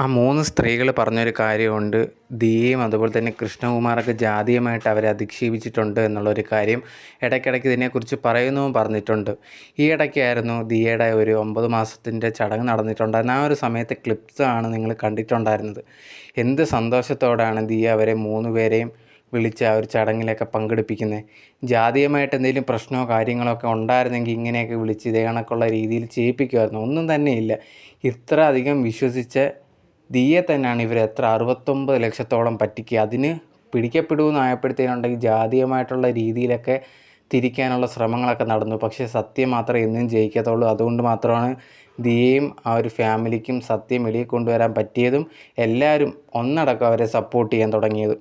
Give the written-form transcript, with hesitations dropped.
ആ 3 സ്ത്രീകൾ പറഞ്ഞൊരു കാര്യമുണ്ട്. ദിയയും അതുപോലെ തന്നെ കൃഷ്ണകുമാറൊക്കെ ജാതീയമായിട്ട് അവരെ അധിക്ഷേപിച്ചിട്ടുണ്ട് എന്നുള്ളൊരു കാര്യം ഇടയ്ക്കിടയ്ക്ക് ഇതിനെക്കുറിച്ച് പറയുന്നതും പറഞ്ഞിട്ടുണ്ട്. ഈ ഇടയ്ക്കായിരുന്നു ദിയയുടെ ഒരു 9 മാസത്തിൻ്റെ ചടങ്ങ് നടന്നിട്ടുണ്ടായിരുന്നത്. ആ ഒരു സമയത്തെ ക്ലിപ്സാണ് നിങ്ങൾ കണ്ടിട്ടുണ്ടായിരുന്നത്. എന്ത് സന്തോഷത്തോടാണ് ദിയ അവരെ 3 പേരെയും വിളിച്ച് ആ ഒരു ചടങ്ങിലൊക്കെ പങ്കെടുപ്പിക്കുന്നത്. ജാതീയമായിട്ട് എന്തെങ്കിലും പ്രശ്നമോ കാര്യങ്ങളോ ഒക്കെ ഉണ്ടായിരുന്നെങ്കിൽ ഇങ്ങനെയൊക്കെ വിളിച്ച് ഇതേ കണക്കുള്ള രീതിയിൽ ചെയ്യിപ്പിക്കുമായിരുന്നു. ഒന്നും തന്നെയില്ല. ഇത്ര അധികം വിശ്വസിച്ച ദിയെ തന്നെയാണ് ഇവർ 69 ലക്ഷത്തോളം പറ്റിക്കുക. അതിന് പിടിക്കപ്പെടുമെന്നായപ്പോഴത്തേനുണ്ടെങ്കിൽ ജാതീയമായിട്ടുള്ള രീതിയിലൊക്കെ തിരിക്കാനുള്ള ശ്രമങ്ങളൊക്കെ നടന്നു. പക്ഷേ സത്യം മാത്രമേ എന്നും ജയിക്കത്തുള്ളൂ. അതുകൊണ്ട് മാത്രമാണ് ദിയയും ആ ഒരു ഫാമിലിക്കും സത്യം വെളിയിൽ കൊണ്ടുവരാൻ പറ്റിയതും എല്ലാവരും ഒന്നടക്കം അവരെ സപ്പോർട്ട് ചെയ്യാൻ തുടങ്ങിയത്.